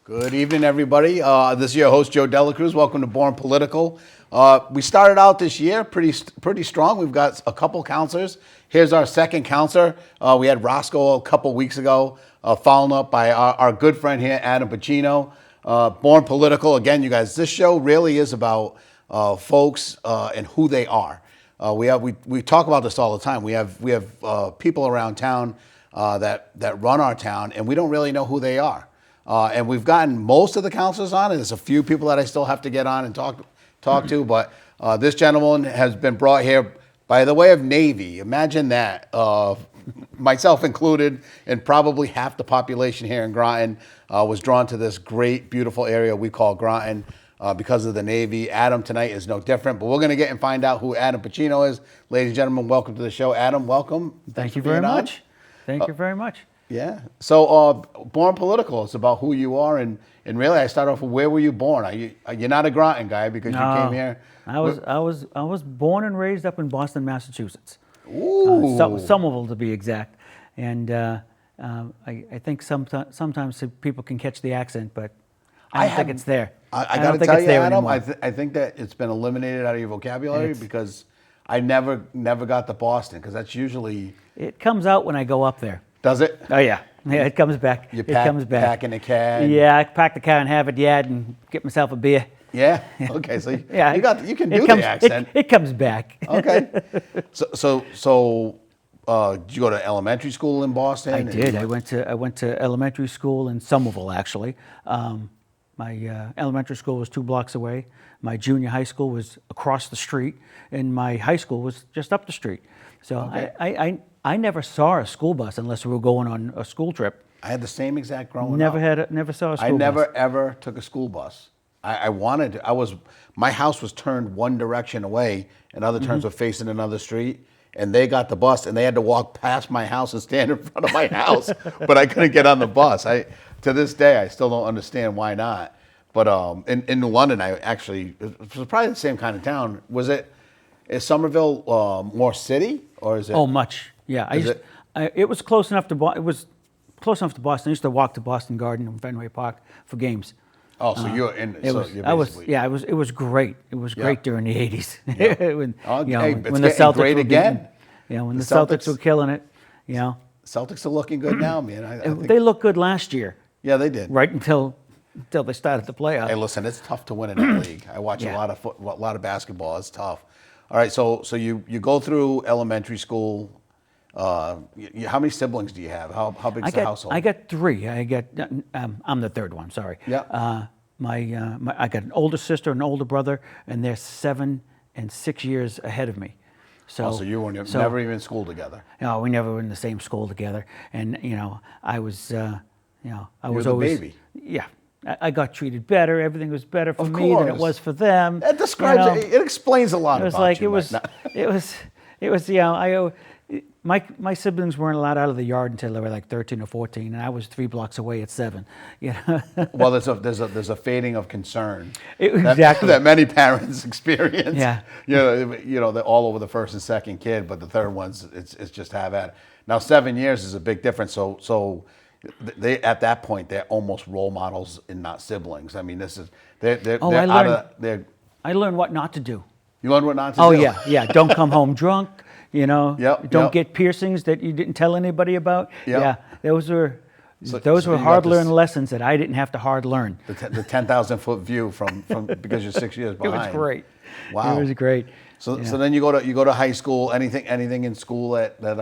Good evening, everybody. This is your host, Joe Dela Cruz. Welcome to Born Political. We started out this year pretty strong. We've got a couple counselors. Here's our second counselor. We had Roscoe a couple weeks ago, followed up by our good friend here, Adam Puccino. Born Political. Again, you guys, this show really is about folks and who they are. We talk about this all the time. We have people around town that run our town, and we don't really know who they are. And we've gotten most of the counselors on, and there's a few people that I still have to get on and talk to. But this gentleman has been brought here by the way of Navy. Imagine that, myself included, and probably half the population here in Groton was drawn to this great, beautiful area we call Groton because of the Navy. Adam tonight is no different, but we're going to get and find out who Adam Puccino is. Ladies and gentlemen, welcome to the show. Adam, welcome. Thank you very much. Thank you very much. Yeah. So, Born Political, it's about who you are, and really, I start off with where were you born? You're not a Groton guy because you came here. I was born and raised up in Boston, Massachusetts. Ooh. Somerville to be exact, and I think sometimes people can catch the accent, but I don't think it's there. I got to tell you, Adam, I think that it's been eliminated out of your vocabulary because I never got the Boston, because that's usually... It comes out when I go up there. Does it? Oh yeah, it comes back. It comes back. Pack in a cab. Yeah, I pack the car and have it yad and get myself a beer. Yeah. Okay. So yeah, you can do the accent. It comes back. Okay. So did you go to elementary school in Boston? I did. I went to elementary school in Somerville, actually. My elementary school was 2 blocks away. My junior high school was across the street, and my high school was just up the street. So okay. I never saw a school bus unless we were going on a school trip. I had the same exact growing up. Never saw a school bus. I never ever took a school bus. I wanted to. My house was turned one direction away, and other turns were facing another street. And they got the bus, and they had to walk past my house and stand in front of my house, but I couldn't get on the bus. To this day, I still don't understand why not. But in London, it was probably the same kind of town. Is Somerville more city, or is it? Oh, much. Yeah, it was close enough to Boston. I used to walk to Boston Garden and Fenway Park for games. Oh, so you're in. It was great. It was great during the '80s. Yeah. when the Celtics great again. When the Celtics were killing it. Celtics are looking good now, man. I think they looked good last year. Yeah, they did. Right until they started the playoffs. Hey, listen, it's tough to win in that league. I watch a lot of basketball. It's tough. All right, so you go through elementary school. How many siblings do you have? How big is the household? I got 3. I'm the third one. Sorry. Yeah. I got an older sister and an older brother, and they're 7 and 6 years ahead of me. So you were never even in school together. No, we never were in the same school together. And I was always a baby. Yeah. I got treated better. Everything was better for me than it was for them. It describes. It explains a lot about you. It was. My siblings weren't allowed out of the yard until they were like 13 or 14, and I was 3 blocks away at 7. Well, there's a fading of concern. Exactly. That many parents experience. Yeah. They're all over the first and second kid, but the third one's it's just have at it. Now 7 years is a big difference. So they at that point they're almost role models and not siblings. I mean, I learned what not to do. You learned what not to do. Oh yeah. Don't come home drunk. Don't get piercings that you didn't tell anybody about. Yep. Yeah, those were hard-learned lessons that I didn't have to hard learn. The 10,000-foot view from because you're 6 years behind. It was great. Wow, it was great. So then you go to high school. Anything in school it sounds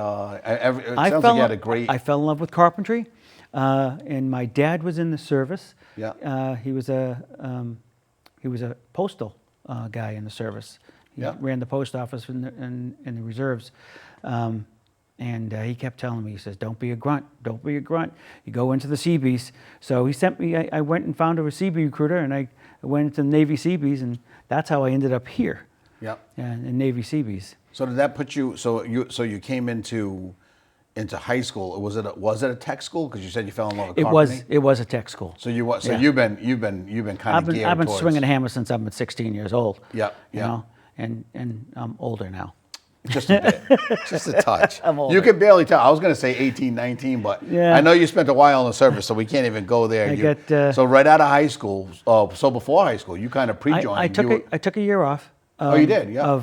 like you had a great. I fell in love with carpentry, and my dad was in the service. Yeah. He was a postal guy in the service. He ran the post office in the reserves. And he kept telling me, he says, don't be a grunt. Don't be a grunt. You go into the Seabees. So he sent me, I went and found a Seabee recruiter, and I went into the Navy Seabees, and that's how I ended up here. Yeah. In Navy Seabees. So did that put you, so you came into high school? Was it a tech school? Because you said you fell in love with carpentry. It was a tech school. So you've been kind of geared I've been towards... swinging a hammer since I've been 16 years old. Yeah. And I'm older now. Just a bit. Just a touch. I'm older. You can barely tell. I was going to say 18, 19, but Yeah. I know you spent a while in the service, so we can't even go there. So right out of high school, so before high school, you kind of pre-joined. I took a year off. Oh, you did? Yeah.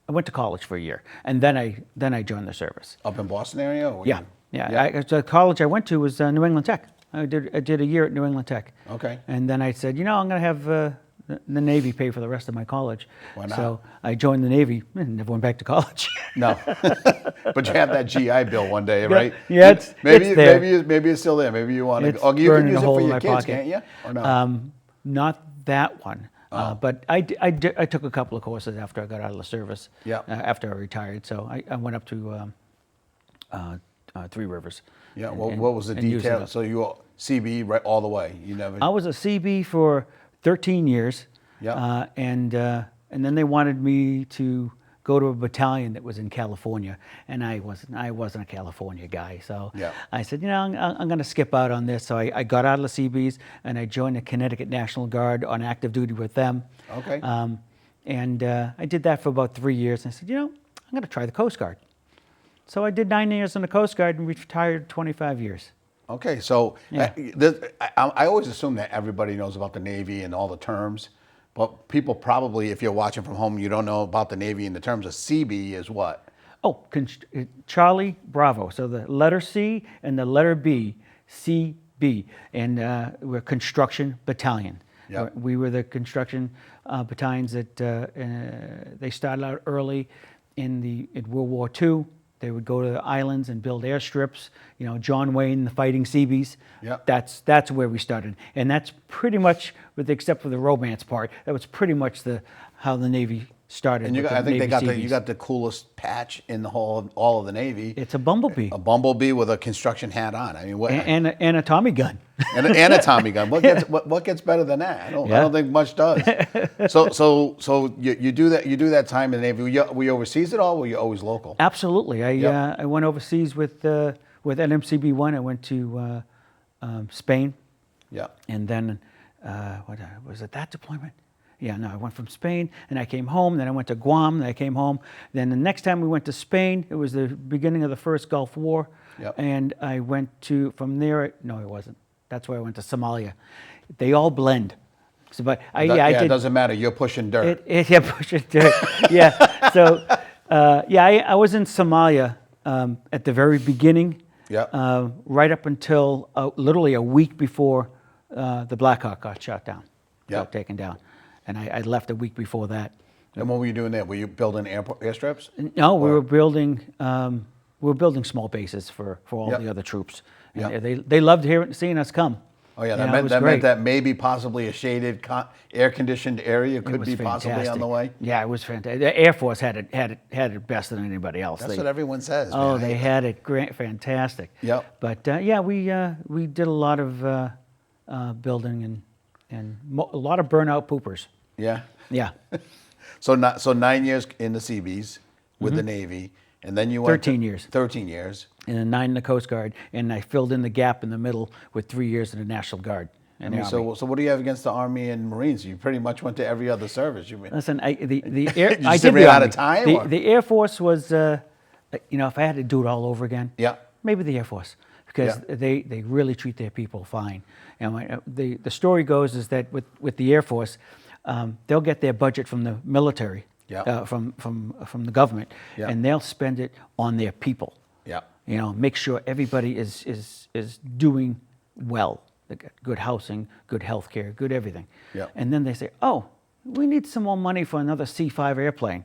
I went to college for a year, and then I joined the service. Up in Boston area? Or Yeah. The college I went to was New England Tech. I did a year at New England Tech. Okay. And then I said, I'm going to have the Navy pay for the rest of my college. Why not? So I joined the Navy and never went back to college. No. But you have that GI Bill one day, right? Yeah, it's there. Maybe it's still there. Maybe you want to It's go. You can burning use a it hole for in your my kids, pocket. can't you? Or no? Not that one. Oh. But I took a couple of courses after I got out of the service. Yeah. After I retired, so I went up to Three Rivers. Yeah. and- Well, and- what was the and used it detail? up. So you were CB right all the way. You never. I was a CB for 13 years. Yeah. And then they wanted me to go to a battalion that was in California, and I wasn't a California guy, so Yeah. I said, I'm going to skip out on this. So I got out of the CBs and I joined the Connecticut National Guard on active duty with them. Okay. And I did that for about 3 years. And I said, I'm going to try the Coast Guard. So I did 9 years in the Coast Guard and retired 25 years. Okay, so Yeah. I always assume that everybody knows about the Navy and all the terms, but people probably, if you're watching from home, you don't know about the Navy in the terms of CB is what? Oh, Charlie Bravo. So the letter C and the letter B, CB, and we're construction battalion. Yep. We were the construction battalions that they started out early in World War II. They would go to the islands and build airstrips. John Wayne, the Fighting Seabees. Yep. That's where we started, and that's pretty much, with except for the romance part, that was pretty much how the Navy started. And with I the think Navy you Seabees. got the coolest patch in the whole of all of the Navy. It's a bumblebee A bumblebee with a construction hat on. I mean, what? and a Tommy gun. and a Tommy gun. What gets better than that? I don't think much does. So you do that time in the Navy. Were you overseas at all? Or were you always local? Absolutely. Yep. I went overseas with NMCB 1. I went to Spain, Yeah. and then was it that deployment? Yeah, no, I went from Spain, and I came home, then I went to Guam, then I came home. Then the next time we went to Spain, it was the beginning of the first Gulf War. Yep. And I went from there, no, it wasn't. That's where I went to Somalia. They all blend. So, but I did. It doesn't matter. You're pushing dirt. Pushing dirt. Yeah. So, I was in Somalia at the very beginning. Yeah. Right up until literally a week before the Black Hawk got shot down. Yeah. Got taken down. And I left a week before that. And what were you doing there? Were you building airstrips? No, we were building small bases for all Yep. the other troops. Yep. And they loved seeing us come. Oh yeah, You that know, it meant was that great. meant that maybe possibly a shaded, air-conditioned area It could was be possibly on fantastic. the way. Yeah, it was fantastic. The Air Force had it best than anybody else. That's what everyone says. Oh, man. they had it fantastic. Yep. But we did a lot of building and a lot of burnout poopers. Yeah. Yeah. So 9 years in the Seabees with the Navy, and then you went 13 years. 13 years. And then 9 in the Coast Guard, and I filled in the gap in the middle with 3 years in the National Guard. I mean, so what do you have against the Army and Marines? You pretty much went to every other service. You mean? Listen, the Air. You I just did ran the out Army. of time, or? The Air Force was, if I had to do it all over again, Yeah. maybe the Air Force, because Yeah. they really treat their people fine. And the story goes is that with the Air Force, they'll get their budget from the military, Yeah. from the government, Yeah. and they'll spend it on their people. Yeah. Make sure everybody is doing well. They got good housing, good health care, good everything. Yeah. And then they say, oh, we need some more money for another C-5 airplane.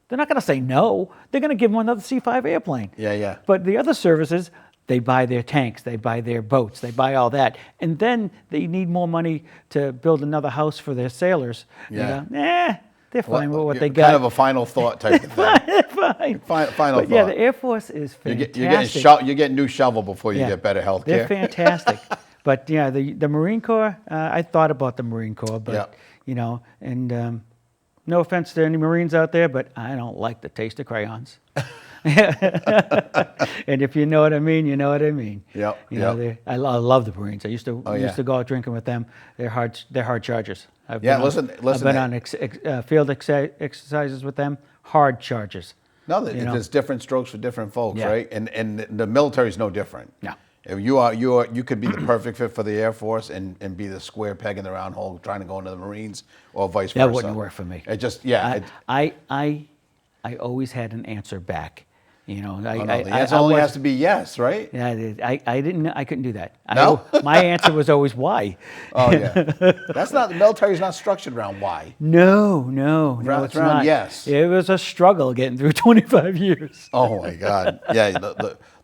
They're not going to say no. They're going to give them another C-5 airplane. Yeah, yeah. But the other services, they buy their tanks, they buy their boats, they buy all that. And then they need more money to build another house for their sailors. Yeah. They're fine with what they Kind got. of a final thought type of thing. Fine. Final But yeah, thought. the Air Force is fantastic. You're getting new shovel before you Yeah. get better health They're care. fantastic. But yeah, the Marine Corps, I thought about the Marine Corps, but Yeah. and no offense to any Marines out there, but I don't like the taste of crayons. And if you know what I mean, you know what I mean. Yep, I love the Marines. I used to yeah. go out drinking with them. They're hard chargers. I've Yeah, been listen, I've been on field exercises with them. hard charges. No, You know? there's different strokes for different folks, Yeah. right? And the military is no different. Yeah. If you could be the perfect fit for the Air Force and be the square peg in the round hole trying to go into the Marines, or vice versa. That wouldn't work for me. It just I always had an answer back. You know, the answer only has to be yes, right? Yeah, I couldn't do that. No? My answer was always why. Oh yeah, the military is not structured around why. No, It's it's around not. yes. It was a struggle getting through 25 years. Oh my God, yeah.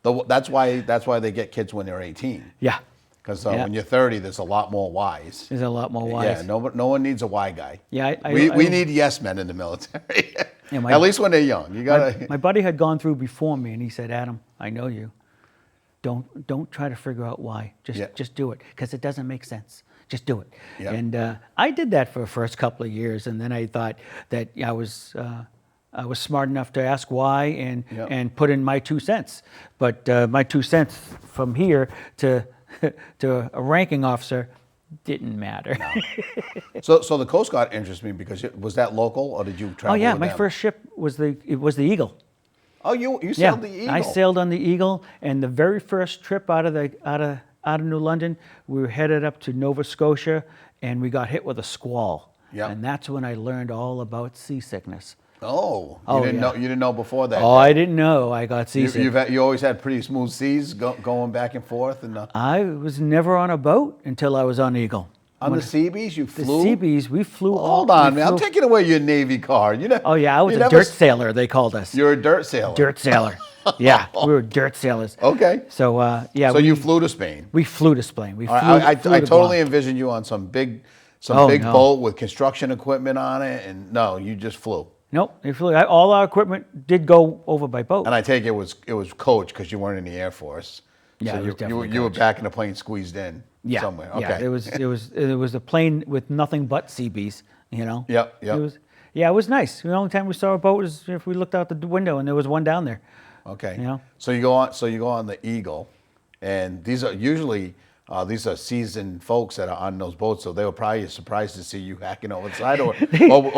That's why they get kids when they're 18. Yeah. Because Yeah. when you're 30, there's a lot more whys. There's a lot more whys. Yeah, no one needs a why guy. Yeah, we need yes men in the military. Yeah, At least when they're young. You gotta. My buddy had gone through before me, and he said, "Adam, I know you. Don't try to figure out why. Just do it, because it doesn't make sense. Just do it." Yeah. And I did that for the first couple of years, and then I thought that I was smart enough to ask why and put in my 2 cents. But my 2 cents from here to to a ranking officer didn't matter. So the Coast Guard interests me because was that local or did you travel? Oh yeah, with my them? first ship was the Eagle. Oh, you sailed the Eagle. I sailed on the Eagle, and the very first trip out of New London, we were headed up to Nova Scotia, and we got hit with a squall. Yep. And that's when I learned all about seasickness. Oh, Oh, you yeah. didn't know before that. Oh, I didn't know I got seasick. You always had pretty smooth seas going back and forth and I was never on a boat until I was on Eagle. on the Seabees you The flew. Seabees, we flew. Hold on, man! I'm taking away your Navy card. You know. Oh yeah, I was you a never dirt sailor. They called us. You're a dirt sailor. Dirt sailor. Yeah, we were dirt sailors. Okay. So yeah. So you flew to Spain. We flew to Spain. We flew. I flew to totally Guam. envisioned you on some big Oh, no. boat with construction equipment on it, and no, you just flew. Nope. We flew. All our equipment did go over by boat. And I take it was coach because you weren't in the Air Force. Yeah, so it was definitely you were coach. back in the plane squeezed in Yeah, somewhere. yeah. Okay. It was a plane with nothing but Seabees. You know. Yep. It was nice. The only time we saw a boat was if we looked out the window and there was one down there. Okay. You know? So you go on the Eagle, and these are usually seasoned folks that are on those boats. So they were probably surprised to see you hacking over the side, or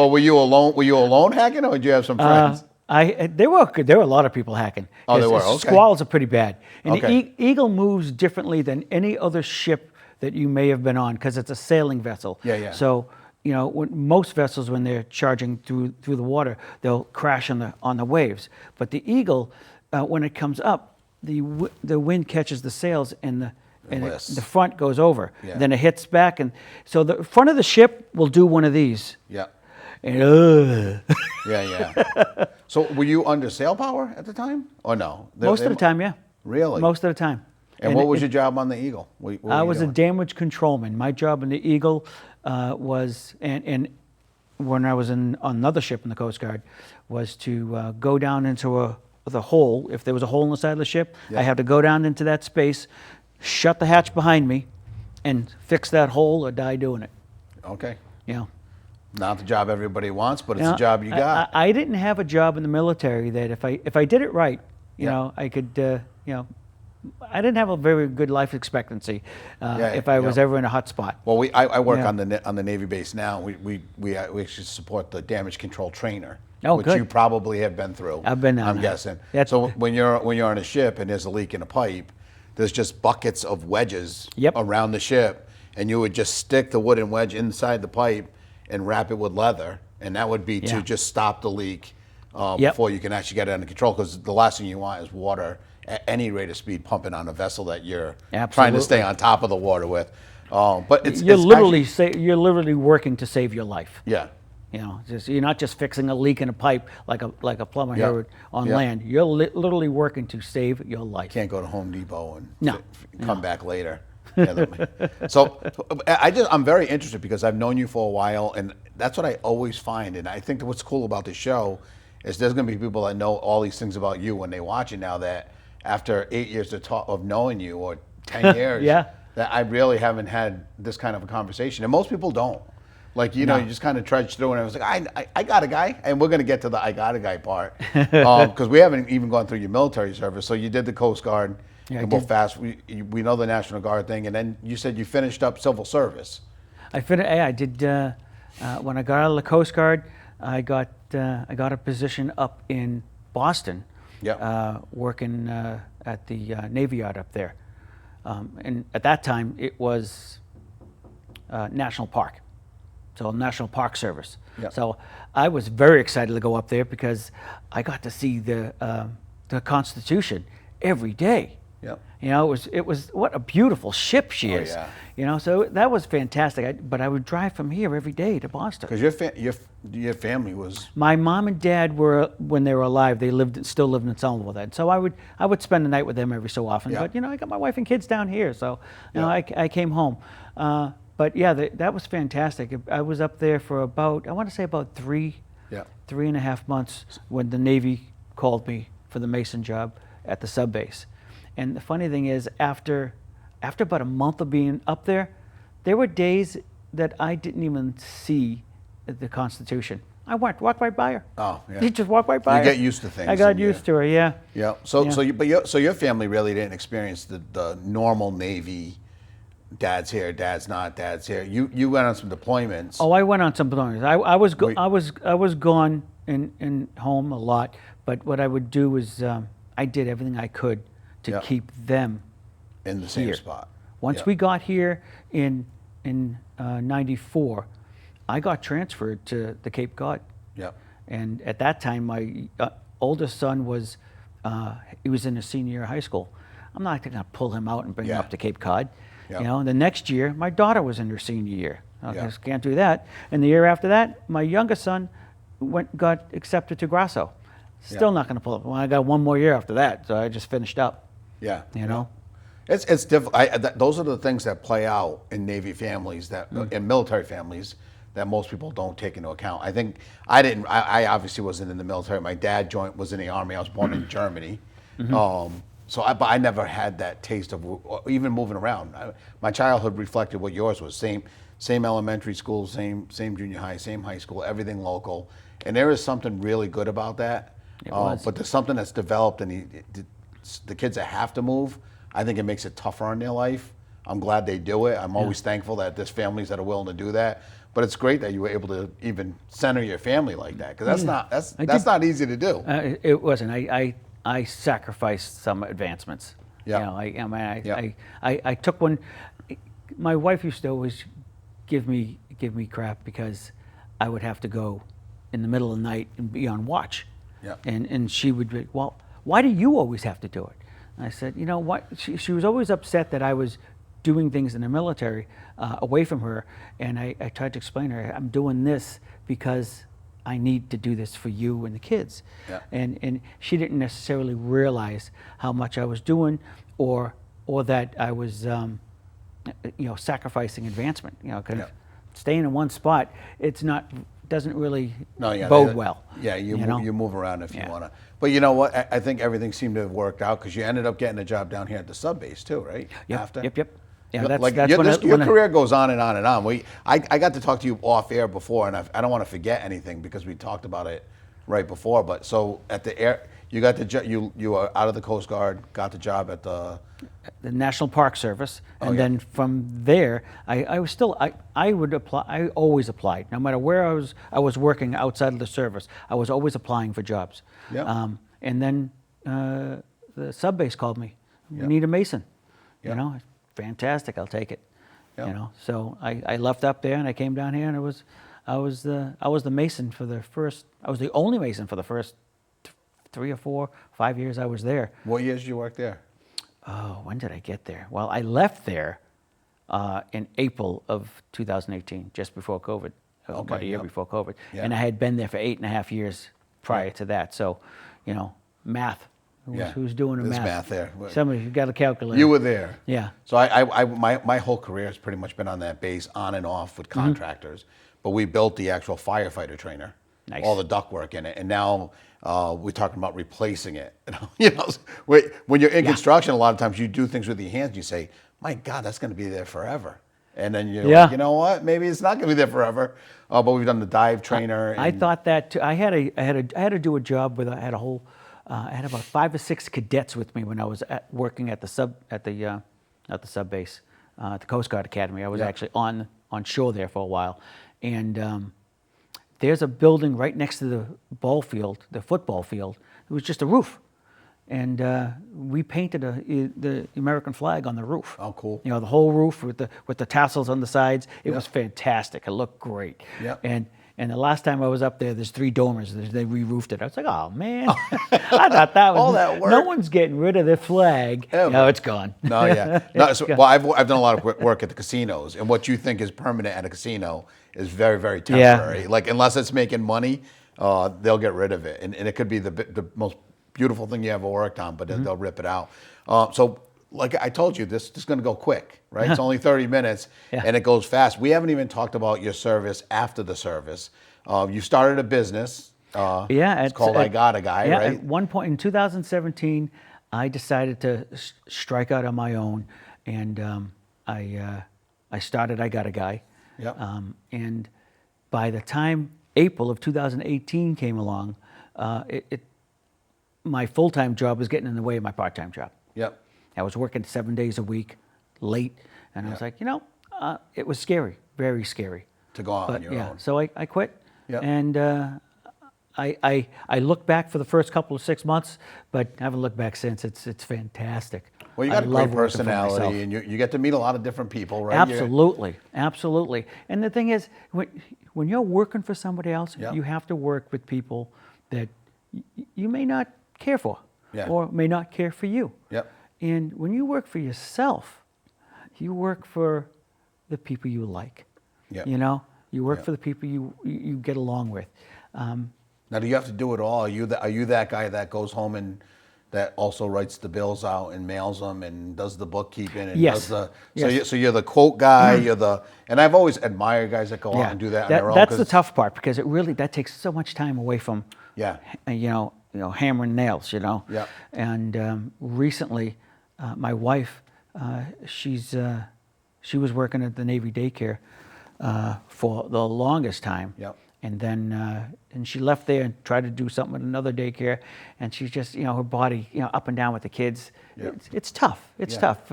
were you alone? Were you alone hacking, or did you have some friends? There were a lot of people hacking. Oh, there were. The Okay. Squalls are pretty bad, and Okay. the Eagle moves differently than any other ship that you may have been on because it's a sailing vessel. Yeah. So you know, most vessels when they're charging through the water, they'll crash on the waves. But the Eagle, when it comes up, the wind catches the sails and the front goes over. Yeah. Then it hits back, and so the front of the ship will do one of these. Yeah. And Yeah. So were you under sail power at the time, or no? most of the time, yeah. Really? Most of the time. And what was your job on the Eagle? What were I you was doing? a damage controlman. My job in the Eagle was, and when I was on another ship in the Coast Guard, was to go down into the hole. If there was a hole in the side of the ship, Yeah. I had to go down into that space, shut the hatch behind me, and fix that hole or die doing it. Okay. You know. Not the job everybody wants, but it's You know, the job you got. I didn't have a job in the military that if I did it right, you Yeah. know, I could, you know, I didn't have a very good life expectancy if I was yeah. ever in a hot spot. Well, I work Yeah. on the Navy base now. We actually support the damage control trainer, Oh, which good. you probably have been through. I've been on I'm that. guessing. That's- So when you're on a ship and there's a leak in a pipe, there's just buckets of wedges Yep. around the ship, and you would just stick the wooden wedge inside the pipe and wrap it with leather, and that would be to Yeah. just stop the leak Yep. before you can actually get it under control. Because the last thing you want is water at any rate of speed pumping on a vessel that you're trying to Absolutely. stay on top of the water with. But You're it's literally actually, you're literally working to save your life. yeah. You know, you're not just fixing a leak in a pipe like a plumber Yeah. here on Yeah. land. You're literally working to save your life. Can't go to Home Depot and No. come back later. So I'm very interested because I've known you for a while, and that's what I always find. And I think that what's cool about the show is there's going to be people that know all these things about you when they watch it now, that after 8 years of knowing you, or 10 years, Yeah. that I really haven't had this kind of a conversation. And most people don't. Like, you know, you just kind of trudge through, and I was like, I got a guy, and we're going to get to the I got a guy part. Because we haven't even gone through your military service. So you did the Coast Guard. Yeah, I and we'll did. fast. We know the National Guard thing, and then you said you finished up civil service. I did when I got out of the Coast Guard. I got a position up in Boston, working at the Navy Yard up there, and at that time it was National Park, so National Park Service. Yep. So I was very excited to go up there because I got to see the Constitution every day. Yep. You know, it was what a beautiful ship she is. Yeah. You know, so that was fantastic. But I would drive from here every day to Boston. Because your family was. My mom and dad were, when they were alive, they still lived in Somerville then. So I would spend the night with them every so often. Yeah. But you know, I got my wife and kids down here, so you know, I came home. But yeah, that was fantastic. I was up there for about, I want to say about 3.5 months when the Navy called me for the Mason job at the sub base. And the funny thing is, after about a month of being up there were days that I didn't even see the Constitution. I walked right by her. Oh, yeah. You just walk right by her. You get used to things. I got used to her, yeah. Yeah. So your family really didn't experience the normal Navy. Dad's here, dad's not, dad's here. You went on some deployments. Oh, I went on some deployments. I was gone and home a lot, but what I would do is I did everything I could to keep them in the same here. spot. Once we got here in '94, I got transferred to the Cape Cod. Yep. And at that time, my oldest son was he was in a senior year of high school. I'm not going to pull him out and bring him up to Cape Cod. Yep. You know, the next year, my daughter was in her senior year. I Yeah. just can't do that. And the year after that, my youngest son got accepted to Grasso. Still not going to pull up. Well, I got one more year after that, so I just finished up. Yeah. You know? It's difficult. Those are the things that play out in Navy families, in military families, that most people don't take into account. I think I obviously wasn't in the military. My dad was in the Army. I was born in Germany. But I never had that taste of even moving around. My childhood reflected what yours was. Same elementary school, same junior high, same high school, everything local. And there is something really good about that. But there's something that's developed in the kids that have to move. I think it makes it tougher on their life. I'm glad they do it. I'm always thankful that there's families that are willing to do that. But it's great that you were able to even center your family like that, because that's not easy to do. It wasn't. I sacrificed some advancements. Yeah. You know, I took one. My wife used to always give me crap because I would have to go in the middle of the night and be on watch. Yeah. And she would be, well, why do you always have to do it? And I said, you know what? She was always upset that I was doing things in the military away from her. And I tried to explain to her, I'm doing this because I need to do this for you and the kids. Yeah. And she didn't necessarily realize how much I was doing or that I was, sacrificing advancement. You know, because staying in one spot, doesn't really bode well. Yeah, you move around if you want to. But you know what? I think everything seemed to have worked out because you ended up getting a job down here at the sub base too, right? Yep. Yeah, your career goes on and on and on. I got to talk to you off air before, and I don't want to forget anything because we talked about it right before. But so at the air, you got the you were out of the Coast Guard, got the job at the National Park Service, and then from there, I would apply. I always applied, no matter where I was working outside of the service. I was always applying for jobs. Yeah. And then the sub base called me. We need a mason. You know, fantastic. I'll take it. You know, so I left up there and I came down here, and I was the mason for the first. I was the only mason for the first 3 or 4, 5 years I was there. What years did you work there? Oh, when did I get there? Well, I left there in April of 2018, just before COVID, about a year before COVID. Yeah. And I had been there for 8.5 years prior to that. So, you know, math. Who's doing the There's math? math there. Somebody, you got a calculator. You were there. Yeah. So my whole career has pretty much been on that base, on and off with contractors. But we built the actual firefighter trainer. Nice. All the ductwork in it, and now we're talking about replacing it. You know, when you're in construction, a lot of times you do things with your hands. You say, "My God, that's going to be there forever," and then you're like, you know what? Maybe it's not going to be there forever. But we've done the dive trainer. I thought that too. I had to do a job with. I had about 5 or 6 cadets with me when I was working at the sub base, the Coast Guard Academy. I was actually on shore there for a while, and there's a building right next to the ball field, the football field. It was just a roof. And we painted the American flag on the roof. Oh, cool. You know, the whole roof with the tassels on the sides. It was fantastic. It looked great. Yeah. And the last time I was up there, there's 3 dormers. They re-roofed it. I was like, oh man, I thought that was all that work. No one's getting rid of their flag. Ever. No, it's gone. No, yeah. No, so, well, I've done a lot of work at the casinos, and what you think is permanent at a casino is very, very temporary. Like unless it's making money, they'll get rid of it, and it could be the most beautiful thing you ever worked on, but then they'll rip it out. So, like I told you, this is going to go quick, right? It's only 30 minutes, and it goes fast. We haven't even talked about your service after the service. You started a business. It's called I Got a Guy, right? At one point in 2017, I decided to strike out on my own, and I started I Got a Guy. Yep. And by the time April of 2018 came along, my full-time job was getting in the way of my part-time job. Yep. I was working 7 days a week, late, and I was like, it was scary, very scary. To go out on your own. So I quit, Yep. and I looked back for the first couple of 6 months, but haven't looked back since. It's fantastic. Well, you got a great personality, and you get to meet a lot of different people, right? Absolutely, absolutely. And the thing is, when you're working for somebody else, you have to work with people that you may not care for, or may not care for you. Yep. And when you work for yourself, you work for the people you like. Yep. You work for the people you get along with. Now, do you have to do it all? Are you that guy that goes home and that also writes the bills out and mails them and does the bookkeeping and does the so you're the quote guy, and I've always admired guys that go out and do that on their own. That's the tough part, because that takes so much time away from hammering nails, Yeah. And recently, my wife, she was working at the Navy daycare for the longest time. Yep. And then and she left there and tried to do something at another daycare, and she's just her body up and down with the kids. Yep. It's tough. It's tough.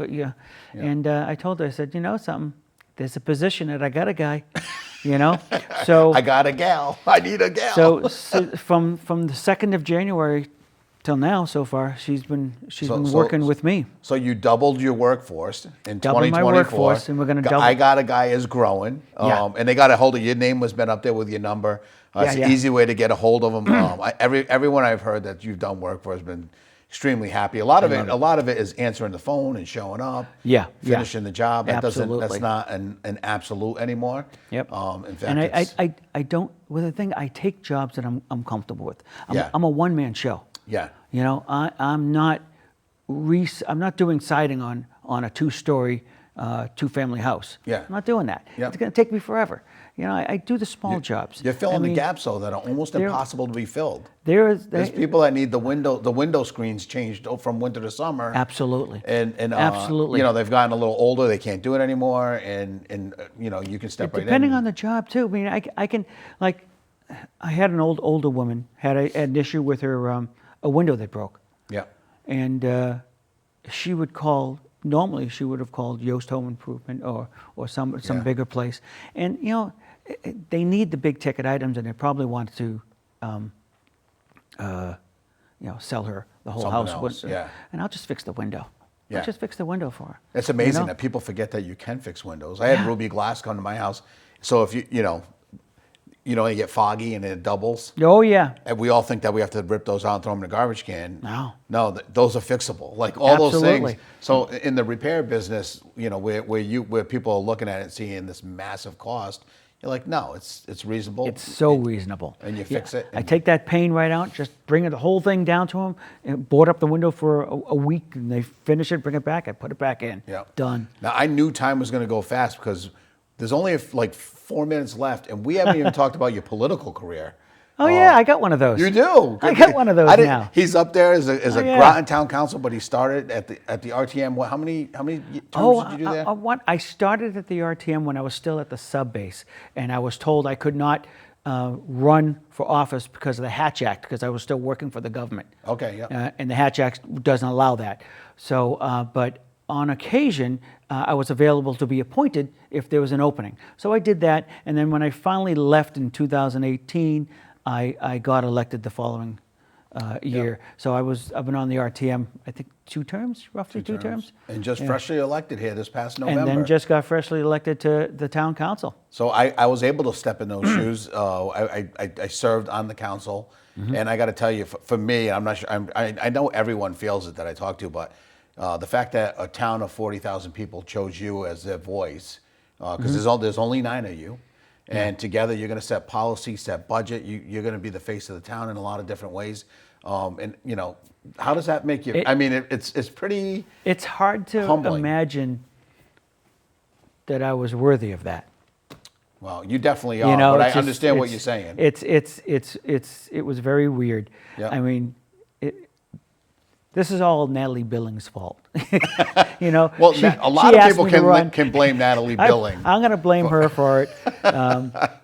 And I told her, I said, something. There's a position that I got a guy. So I got a gal. I need a gal. So from the 2nd of January till now, so far, she's been working with me. So you doubled your workforce in Doubled 2024. my workforce, and we're going to double. I Got a Guy is growing, and they got a hold of your name has been up there with your number. It's an easy way to get a hold of them. Everyone I've heard that you've done work for has been extremely happy. A lot of it is answering the phone and showing up. Finishing the job. That's not an absolute anymore. Yep. In fact, and I don't. Well, the thing, I take jobs that I'm comfortable with. I'm a one-man show. Yeah. I'm not doing siding on a 2-story, 2-family house. Yeah. I'm not doing that. Yeah. It's going to take me forever. I do the small jobs. You're filling the gaps, though, that are almost impossible to be filled. There's people that need the window screens changed from winter to summer. Absolutely. And absolutely. They've gotten a little older. They can't do it anymore. And you can step right in. Depending on the job too. I mean, I can, like, I had an older woman had an issue with her a window that broke. Yeah. And she would call. Normally, she would have called Yoast Home Improvement or some bigger place. And they need the big ticket items, and they probably want to, sell her the whole Someone house. else, yeah. And I'll just fix the window. Yeah. I'll just fix the window for her. It's amazing that people forget that you can fix windows. I had Ruby Glass come to my house. So if you get foggy and it doubles. Oh, yeah. And we all think that we have to rip those out and throw them in a garbage can. No, those are fixable. Like all those things. So in the repair business, where people are looking at it and seeing this massive cost, you're like, no, it's reasonable. It's so reasonable. And you fix it. I take that pane right out, just bring the whole thing down to them, and board up the window for a week, and they finish it, bring it back, I put it back in. Yeah. Done. Now, I knew time was going to go fast because there's only like 4 minutes left, and we haven't even talked about your political career. Oh, yeah, I got one of those. You do? I got one of those now. He's up there as a Groton Town Council, but he started at the RTM. How many terms did you do there? I started at the RTM when I was still at the sub base, and I was told I could not run for office because of the Hatch Act, because I was still working for the government. Okay, yeah. And the Hatch Act doesn't allow that. So, but on occasion, I was available to be appointed if there was an opening. So I did that, and then when I finally left in 2018, I got elected the following year. So I've been on the RTM, I think, roughly two terms. And just freshly elected here this past November. And then just got freshly elected to the town council. So I was able to step in those shoes. I served on the council, and I got to tell you, for me, I'm not sure. I know everyone feels it that I talk to, but the fact that a town of 40,000 people chose you as their voice, because there's only 9 of you, and together you're going to set policy, set budget. You're going to be the face of the town in a lot of different ways. And how does that make you? I mean, it's pretty. It's hard to humbling. Imagine that I was worthy of that. Well, you definitely are, but I understand what you're saying. It was very weird. Yeah. I mean, this is all Natalie Billings' fault. Well, a lot of people can blame Natalie Billing. I'm going to blame her for it.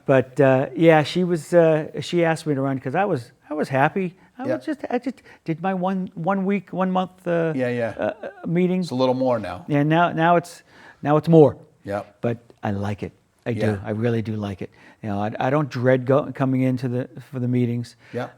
But yeah, she asked me to run because I was happy. I just did my one month meeting. It's a little more now. Yeah, now it's more. Yeah. But I like it. I do. I really do like it. I don't dread coming into for the meetings. Yeah.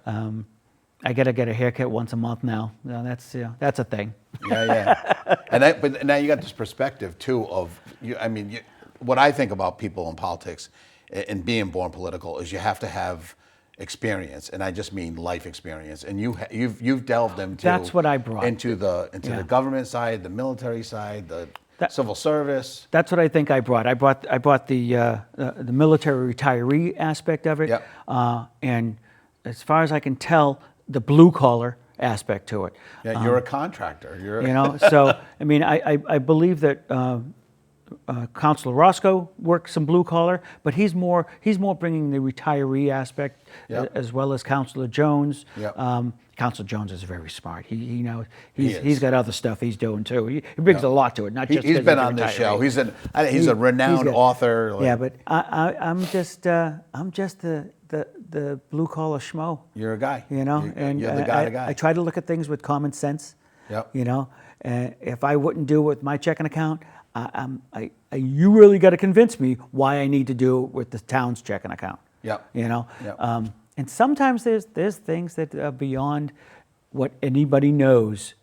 I gotta get a haircut once a month now. That's a thing. Yeah. But now you got this perspective too of you. I mean, what I think about people in politics and being born political is you have to have experience, and I just mean life experience. And you've delved into. That's what I brought into the government side, the military side, the civil service. That's what I think I brought. I brought the military retiree aspect of it, and as far as I can tell, the blue collar aspect to it. Yeah, you're a contractor. So I mean, I believe that Councilor Roscoe works some blue collar, but he's more bringing the retiree aspect as well as Councilor Jones. Yep. Councilor Jones is very smart. He knows he's got other stuff he's doing too. He brings a lot to it, not just. He's been on this show. He's a renowned author. Yeah, but I'm just the blue collar schmo. You're a guy. And you're the guy. I try to look at things with common sense. Yep. If I wouldn't do it with my checking account, you really got to convince me why I need to do it with the town's checking account. Yep. Yep. And sometimes there's things that are beyond what anybody knows.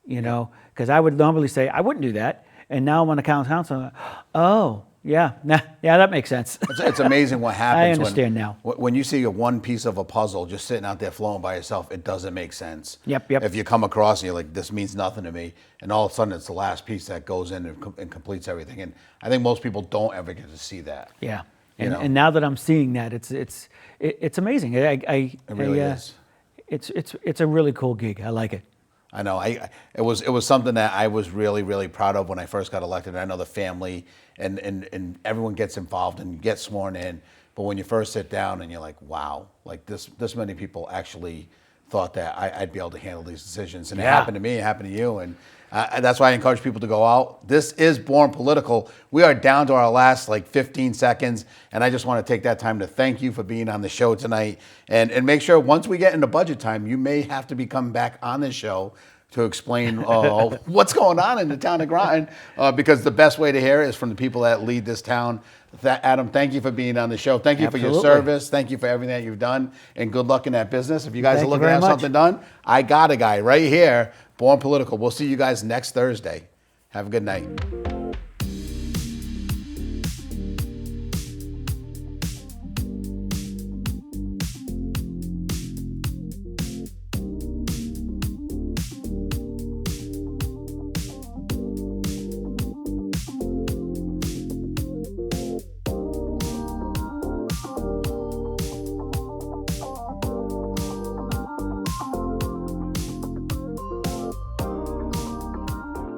Because I would normally say I wouldn't do that, and now I'm on the council. Oh. Yeah, that makes sense. It's amazing what happens. I understand now. When you see one piece of a puzzle just sitting out there flowing by itself, it doesn't make sense. Yep. If you come across and you're like, this means nothing to me, and all of a sudden it's the last piece that goes in and completes everything. And I think most people don't ever get to see that. Yeah, and now that I'm seeing that, it's amazing. It really is. It's a really cool gig. I like it. I know. It was something that I was really, really proud of when I first got elected. I know the family and everyone gets involved and gets sworn in. But when you first sit down and you're like, wow, like this many people actually thought that I'd be able to handle these decisions. And it happened to me, it happened to you. And that's why I encourage people to go out. This is Born Political. We are down to our last 15 seconds. And I just want to take that time to thank you for being on the show tonight. And make sure once we get into budget time, you may have to be coming back on this show to explain what's going on in the town of Groton, because the best way to hear it is from the people that lead this town. Adam, thank you for being on the show. Thank you for your service. Thank you for everything that you've done, and good luck in that business. If you guys are looking to have something done, I got a guy right here, Born Political. We'll see you guys next Thursday. Have a good night.